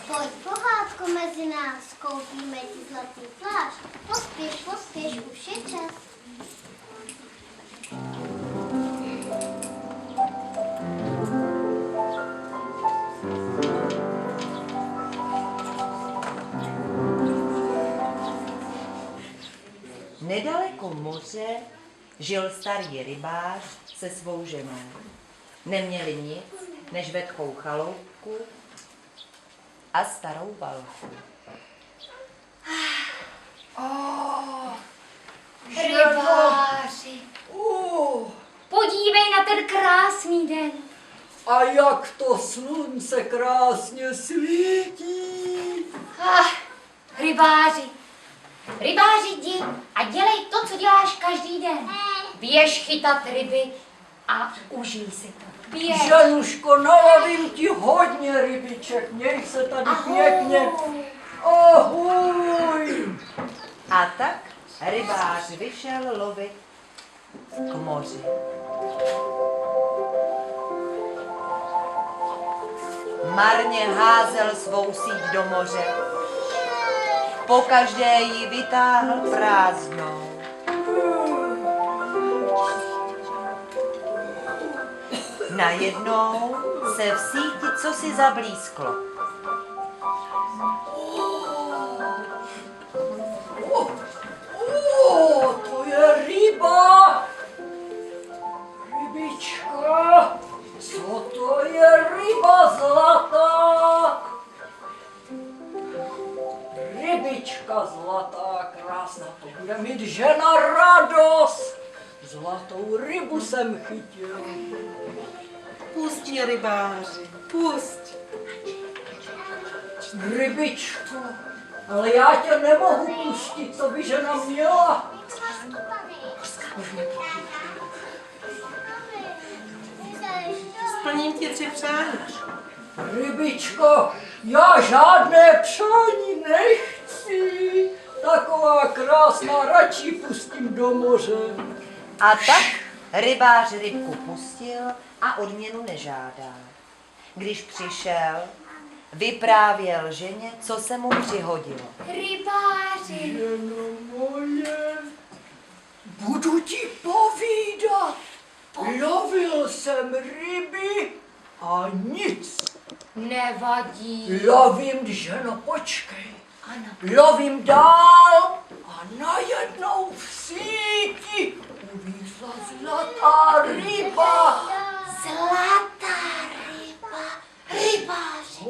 Pojď pohádku mezi nás, koupíme ti zlatý plášť. Pospěš, pospěš, už je čas. Nedaleko moře žil starý rybář se svou ženou. Neměli nic než vetchou chaloupku a starou valku. Rybáři, podívej na ten krásný den. A jak to slunce krásně svítí. Rybáři, jdi a dělej to, co děláš každý den. Běž chytat ryby a užij si to. Běž. Ženuško, nalovím ti hodně rybiček, měj se tady pěkně. Ahoj. A tak rybář vyšel lovit k moři. Marně házel svou síť do moře. Pokaždé ji vytáhl prázdnou. Najednou se v síti cosi zablísklo. To je ryba. Rybička. Co to je ryba zlatá? Rybička zlatá, krásná, to bude mít žena radost. Zlatou rybu jsem chytil. Pusť mě, rybáři, pusť. Rybičko, ale já tě nemohu pustit, co by žena měla. Splním ti 3 přání. Rybičko, já žádné přání nechci. Taková krásná, radši pustím do moře. A tak rybář rybku pustil a odměnu nežádal. Když přišel, vyprávěl ženě, co se mu přihodilo. Rybáři, Ženo moje, budu ti povídat. Lovil jsem ryby a nic. nevadí. Lovím, ženo, počkej. Ano. Lovím dál a najednou v síti uvízla zlatá ryba. Zlatá ryba, rybáři,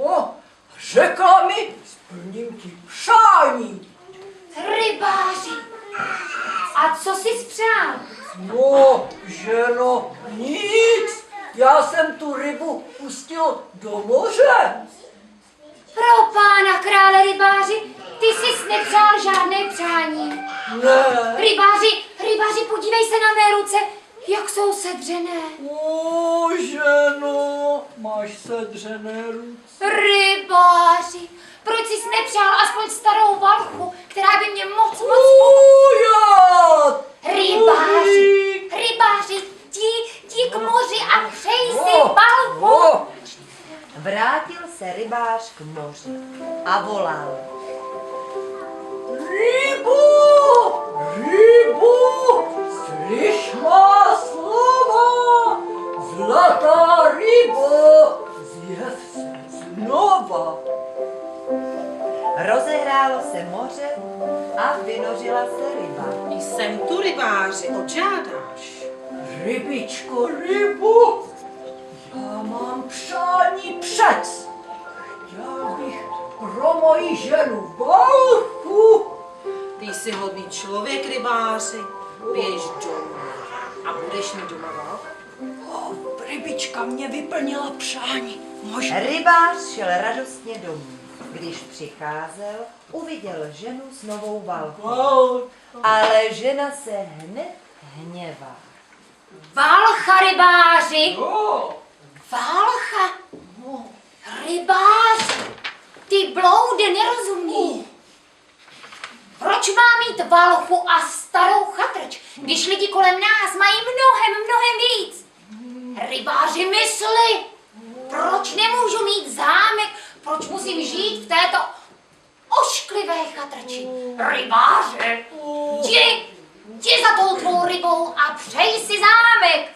Řekla mi, splním ti přání. rybáři. A co jsi spřál? No, ženo, nic. Já jsem tu rybu pustil do moře. Pro pána krále rybáři, ty jsi nepřál žádné přání. Ne. Rybáři, podívej se na mé ruce, jak jsou sedřené. Ženo, máš sedřené ruce. Rybáři, proč jsi nepřál aspoň starou valchu, která by mě moc Já. Rybáři, jdi k moři a přeji si valchu. Vrátil se rybář k moři a volal. Rybu, slyš má slova, zlatá rybo, zjev se znova. Rozehrálo se moře a vynořila se ryba. Jsem tu, rybáři, odžádáš. Rybičko, rybu, já mám přání přec. Chtěl bych pro moji ženu valku. Ty jsi hodný člověk, rybáři. Běž domů a budeš mít doma valku. Rybička mě vyplnila přání. Rybář šel radostně domů. Když přicházel, uviděl ženu s novou valkou. Ale žena se hned hněvá. Valcha, rybáři! Valcha! Rybáři! Ty bloude nerozumí. Proč má mít valchu a starou chatrč, když lidi kolem nás mají mnohem víc? Rybáři mysli, proč nemůžu mít zámek, proč musím žít v této ošklivé chatrči. Rybáře, jdi za tou tvou rybou a přej si zámek.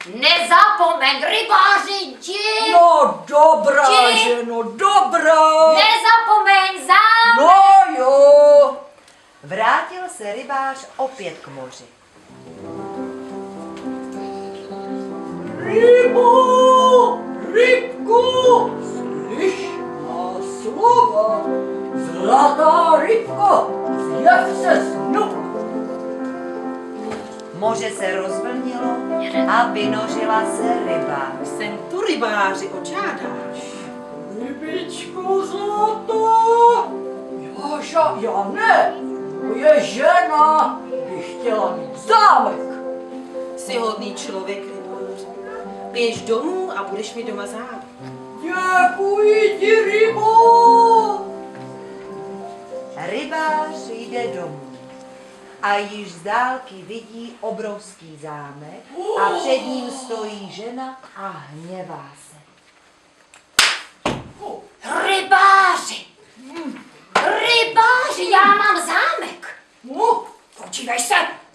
Nezapomeň, rybáři, jdi. No dobrá, Ti- ženo, dobrá. Nezapomeň zámek. No jo. Vrátil se rybář opět k moři. Rybo, rybku, slyš má slova. Zlatá rybko, zjev se znovu. Moře se rozvlnilo a vynořila se ryba. Jsem tu, rybáři, očádáš. Rybičko zlatá. Já ne. Moje žena by chtěla mít zámek. Jsi hodný člověk, rybáři. Běž domů a budeš mi doma zámek. Děkuji ti, rybo. Rybář jde domů a již z dálky vidí obrovský zámek a před ním stojí žena a hněvá se. Rybáři, rybáři, já mám zámek. No,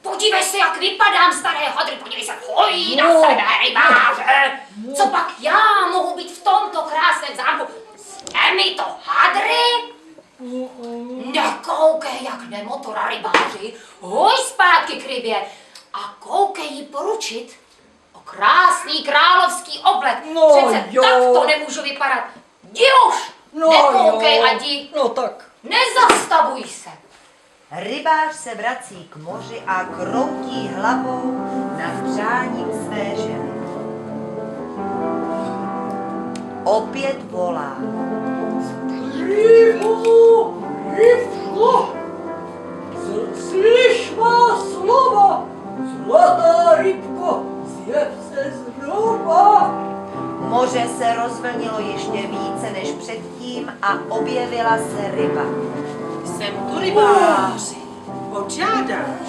Podívej se, jak vypadám, staré hadry, podívej se, hojí na sebe, rybáře. Co pak já mohu být v tomto krásném zámku? Jste mi to hadry? Nekoukej, jak nemotora, rybáři, hoj zpátky k rybě a koukej jí poručit o krásný královský oblek. No Přece jo. tak to nemůžu vypadat. Jdi už, no nekoukej jo. a jdi, No tak. nezastavuj se. Rybář se vrací k moři a kroutí hlavou nad přáním své ženy. Opět volá. Rybo, rybko, slyš má slova. Zlatá rybko, zjev se znova. Moře se rozvlnilo ještě více než předtím a objevila se ryba. Jsem tu, rybáři. Očádáš.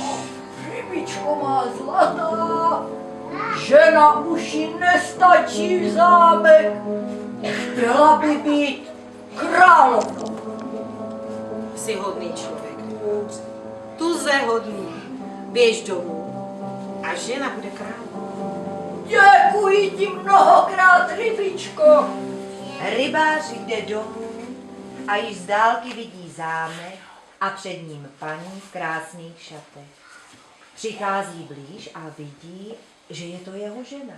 Rybičko má zlatá. Žena už jí nestačí zámek. Chtěla by být královnou. Jsi hodný člověk, rybáři. Tuze hodný. Běž domů a žena bude královnou. Děkuji ti mnohokrát, rybičko. Rybář jde domů a již z dálky vidí zámek a před ním paní v krásných šatech. Přichází blíž a vidí, že je to jeho žena.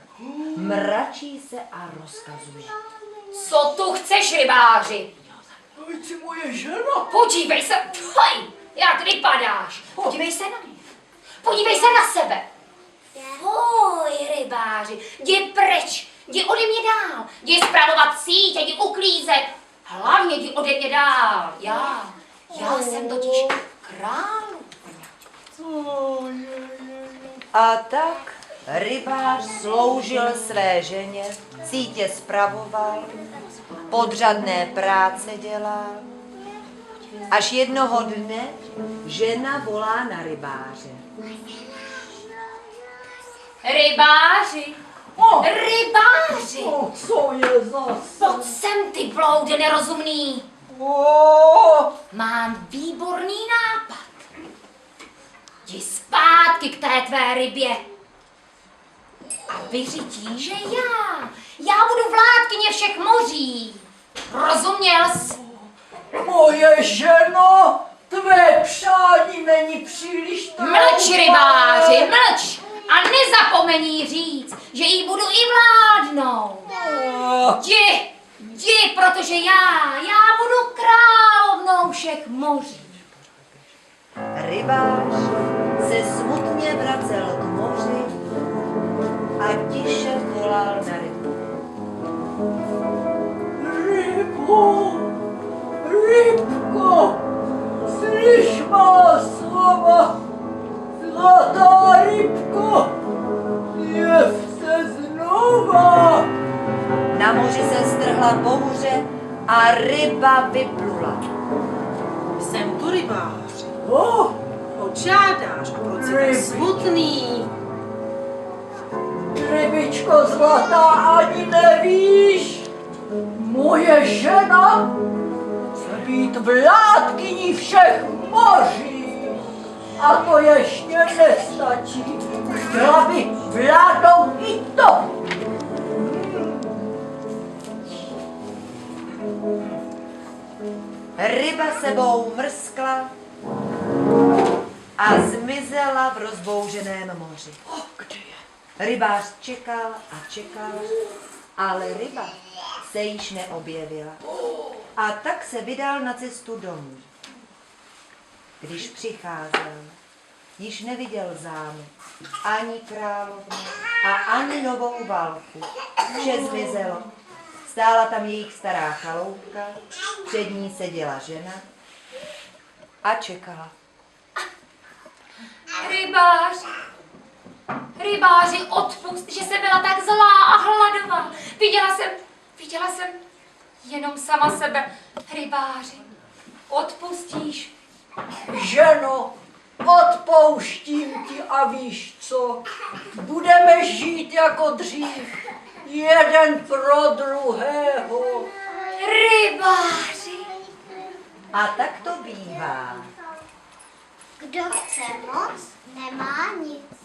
Mračí se a rozkazuje. Co tu chceš, rybáři? Pojď si moje žena. Podívej se, jak vypadáš. Podívej se na mě. Podívej se na sebe. Fuj, rybáři, jdi pryč, jdi ode mě dál. Jdi spravovat sítě, jdi uklízet. Hlavně jdi ode mě dál. Já jsem totiž král. A tak rybář sloužil své ženě, sítě spravoval, podřadné práce dělal, až jednoho dne žena volá na rybáře. Rybáři, O, rybáři, co je zase? pojď sem, ty bloude nerozumný. O, Mám výborný nápad. Jdi zpátky k té tvé rybě. A vyřití, že já budu vládkyně všech moří. Rozuměl jsi? moje ženo, tvé přání není příliš Mlč, rybáři, mlč! A nezapomeň jí říct, že jí budu i vládnout. Jdi, protože já budu královnou všech moří. Rybář se smutně vracel k moři a tiše volal na rybu. Rybo, rybko, slyš má slova. Zlatá rybko, jev se znova. Na moři se strhla bouře a ryba vyplula. Jsem tu, rybáři. O, Očádáš a proč jsi tak smutný? rybičko Holčičko zlatá, ani nevíš, moje žena chce být vládkyní všech moří. A to ještě nestačí. Chtěla by vládnout i to. Ryba sebou mrskla a zmizela v rozbouřeném moři. Kde je? Rybář čekal a čekal, ale ryba se již neobjevila. A tak se vydal na cestu domů. Když přicházel, již neviděl zámek, ani královnu a ani novou válku. Vše zmizelo. Stála tam jejich stará chaloupka, před ní seděla žena a čekala. Rybáři, odpust, že jsem byla tak zlá a hladová. Viděla jsem jenom sama sebe. Rybáři, odpustíš? Ženo, odpouštím ti a víš co? Budeme žít jako dřív. Jeden pro druhého. Rybáři. A tak to bývá. Kdo chce moc, nemá nic.